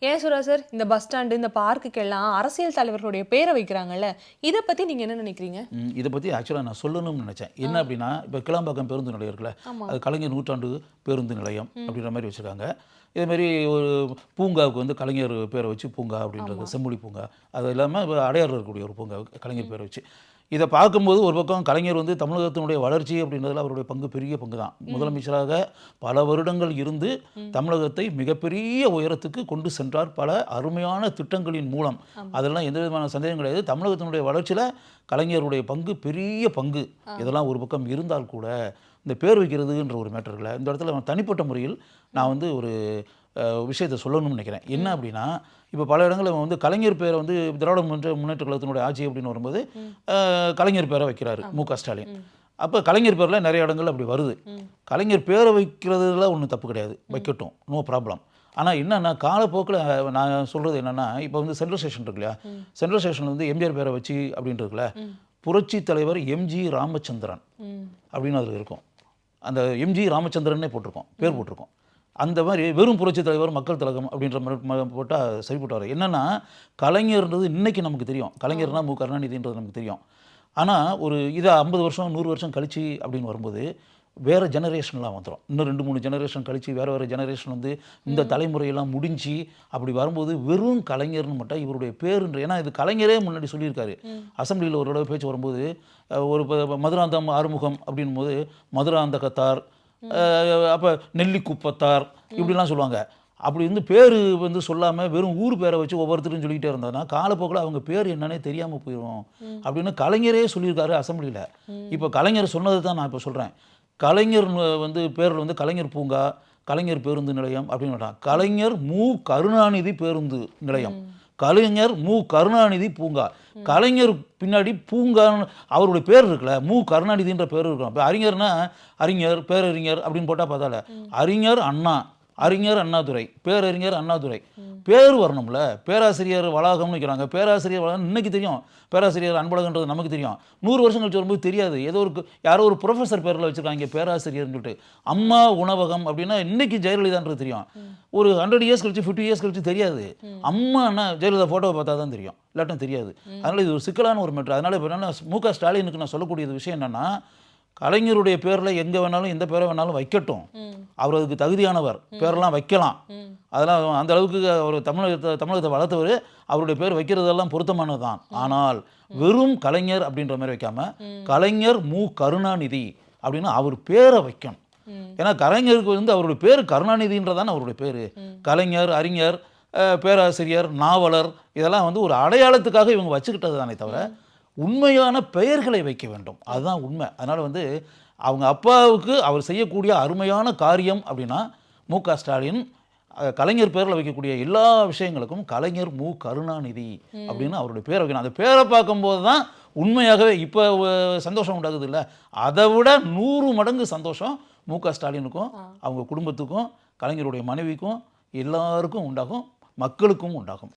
ஏன் சுரா சார், இந்த பஸ் ஸ்டாண்டு, இந்த பார்க்குக்கெல்லாம் அரசியல் தலைவர்களுடைய பேரை வைக்கிறாங்கல்ல, இத பத்தி நீங்க என்ன நினைக்கிறீங்க? இத பத்தி ஆக்சுவலா நான் சொல்லணும்னு நினைச்சேன். என்ன அப்படின்னா, இப்ப கிளாம்பாக்கம் பேருந்து நிலையம் இருக்குல்ல, ஆமா. அது கலைஞர் நூற்றாண்டு பேருந்து நிலையம் அப்படின்ற மாரி வச்சிருக்காங்க. இதேமாரி ஒரு பூங்காவுக்கு வந்து கலைஞர் பேரை வச்சு பூங்கா அப்படின்றது, செம்மொழி பூங்கா. அது இல்லாம அடையாறுல இருக்கக்கூடிய ஒரு பூங்கா கலைஞர் பேரை வச்சு. இத பார்க்கும்போது ஒரு பக்கம் கலைஞர் வந்து தமிழகத்தினுடைய வளர்ச்சி அப்படின்றதுல அவருடைய பங்கு பெரிய பங்கு தான். முதலமைச்சராக பல வருடங்கள் இருந்து தமிழகத்தை மிகப்பெரிய உயரத்துக்கு கொண்டு சென்றார். பல அருமையான திட்டங்களின் மூலம். அதெல்லாம் எந்த விதமான சந்தேகம் கிடையாது. தமிழகத்தினுடைய வளர்ச்சியில கலைஞருடைய பங்கு பெரிய பங்கு. இதெல்லாம் ஒரு பக்கம் இருந்தால் கூட இந்த பேர் வைக்கிறதுன்ற ஒரு மேட்டர் இருக்குல்ல, இந்த இடத்துல தனிப்பட்ட முறையில் நான் வந்து ஒரு விஷயத்தை சொல்லணும்னு நினைக்கிறேன். என்ன அப்படின்னா, இப்போ பல இடங்களில் வந்து கலைஞர் பேரை வந்து திராவிட முன்னேற்ற கழகத்தினுடைய ஆட்சி அப்படின்னு வரும்போது கலைஞர் பேரை வைக்கிறாரு மு.க. ஸ்டாலின். அப்போ கலைஞர் பேரில் நிறைய இடங்கள் அப்படி வருது. கலைஞர் பேரை வைக்கிறதுல ஒன்றும் தப்பு கிடையாது, வைக்கட்டும், நோ ப்ராப்ளம். ஆனால் என்னென்னா காலப்போக்கில் நான் சொல்கிறது என்னென்னா, இப்போ வந்து சென்ட்ரல் ஸ்டேஷன் இருக்கு இல்லையா, சென்ட்ரல் ஸ்டேஷன் வந்து எம்ஜிஆர் பேரை வச்சு அப்படின்னு இருக்குல்ல, புரட்சி தலைவர் எம்ஜி ராமச்சந்திரன் அப்படின்னு அதில் இருக்கும். அந்த எம்ஜி ராமச்சந்திரனே போட்டிருக்கோம், பேர் போட்டிருக்கோம். அந்த மாதிரி வெறும் புரட்சி தலைவர் மக்கள் திலகம் அப்படின்ற மாதிரி போட்டால் சரிப்பட்டு வர. என்னென்னா கலைஞர்ன்றது இன்றைக்கி நமக்கு தெரியும், கலைஞர்னா மு கருணாநிதின்றது நமக்கு தெரியும். ஆனால் ஒரு இதை 50 வருஷம் 100 வருஷம் கழிச்சு அப்படின்னு வரும்போது வேறு ஜெனரேஷன்லாம் வந்துடும். இன்னும் 2-3 ஜெனரேஷன் கழித்து வேறு ஜெனரேஷன் வந்து இந்த தலைமுறையெல்லாம் முடிஞ்சு அப்படி வரும்போது வெறும் கலைஞர்னு மட்டும் இவருடைய பேருன்ற, ஏன்னா இது கலைஞரே முன்னாடி சொல்லியிருக்காரு. அசம்பிளியில் ஒரு தடவை பேச்சு வரும்போது ஒரு மதுராந்தம் ஆறுமுகம் அப்படின் போது மதுராந்தகத்தார், அப்போ நெல்லிக்குப்பத்தார் இப்படிலாம் சொல்லுவாங்க. அப்படி வந்து பேர் வந்து சொல்லாமல் வெறும் ஊர் பேரை வச்சு ஒவ்வொருத்தரும் சொல்லிக்கிட்டே இருந்ததுன்னா காலப்போக்கில் அவங்க பேர் என்னன்னே தெரியாமல் போயிடும் அப்படின்னு கலைஞரே சொல்லியிருக்காரு அசம்பிளியில். இப்போ கலைஞர் சொன்னது தான் நான் இப்போ சொல்கிறேன். கலைஞர் வந்து பேரில் வந்து கலைஞர் பூங்கா, கலைஞர் பேருந்து நிலையம் அப்படின்னு கலைஞர் மு கருணாநிதி பேருந்து நிலையம், கலைஞர் மு கருணாநிதி பூங்கா. கலைஞர் பின்னாடி பூங்கான்னு அவருடைய பேர் இருக்குல்ல, மு கருணாநிதின்ற பேர் இருக்கும். இப்போ அறிஞர்னா அறிஞர், பேரறிஞர் அப்படின்னு போட்டால் பார்த்தால அறிஞர் அண்ணா, அறிஞர் அண்ணாதுரை, பேரறிஞர் அண்ணாதுரை, பேர் வரணும்ல. பேராசிரியர் வளாகம்னு வைக்கிறாங்க, பேராசிரியர் வளாகம் இன்னைக்கு தெரியும், பேராசிரியர் அன்பழகன்றது நமக்கு தெரியும். 100 வருஷம் கழிச்சு வரும்போது தெரியாது. ஏதோ ஒரு யாரோ ஒரு ப்ரொஃபஸர் பேரில் வச்சுருக்காங்க பேராசிரியர்னு சொல்லிட்டு. அம்மா உணவகம் அப்படின்னா இன்னைக்கு ஜெயலலிதான்றது தெரியும். ஒரு 100 இயர்ஸ் கழிச்சு 50 இயர்ஸ் கழிச்சு தெரியாது. அம்மானா ஜெயலலிதா ஃபோட்டோவை பார்த்தா தான் தெரியும், இல்லாட்டும் தெரியாது. அதனால் இது ஒரு சிக்கலான ஒரு மேட்ரு. அதனால் இப்போ என்னென்னா மு.க. ஸ்டாலினுக்கு நான் சொல்லக்கூடிய விஷயம் என்னென்னா, கலைஞருடைய பேரில் எங்கே வேணாலும் எந்த பேரை வேணாலும் வைக்கட்டும், அவர் அதுக்கு தகுதியானவர், பேரெல்லாம் வைக்கலாம். அதெல்லாம் அந்த அளவுக்கு அவர் தமிழகத்தை வளர்த்தவர், அவருடைய பேர் வைக்கிறதெல்லாம் பொருத்தமானது தான். ஆனால் வெறும் கலைஞர் அப்படின்ற மாதிரி வைக்காம கலைஞர் மு கருணாநிதி அப்படின்னு அவர் பேரை வைக்கணும். ஏன்னா கலைஞருக்கு வந்து அவருடைய பேர் கருணாநிதின்றதான அவருடைய பேர். கலைஞர், அறிஞர், பேராசிரியர், நாவலர் இதெல்லாம் வந்து ஒரு அடையாளத்துக்காக இவங்க வச்சுக்கிட்டது தானே தவிர உண்மையான பெயர்களை வைக்க வேண்டும், அதுதான் உண்மை. அதனால் வந்து அவங்க அப்பாவுக்கு அவர் செய்யக்கூடிய அருமையான காரியம் அப்படின்னா மு.க. ஸ்டாலின் கலைஞர் பேரில் வைக்கக்கூடிய எல்லா விஷயங்களுக்கும் கலைஞர் மு கருணாநிதி அப்படின்னு அவருடைய பேரை வைக்கணும். அந்த பேரை பார்க்கும்போது தான் உண்மையாகவே இப்போ சந்தோஷம் உண்டாகுது இல்லை, அதை விட 100 மடங்கு சந்தோஷம் மு.க. ஸ்டாலினுக்கும் அவங்க குடும்பத்துக்கும் கலைஞருடைய மனைவிக்கும் எல்லாருக்கும் உண்டாகும், மக்களுக்கும் உண்டாகும்.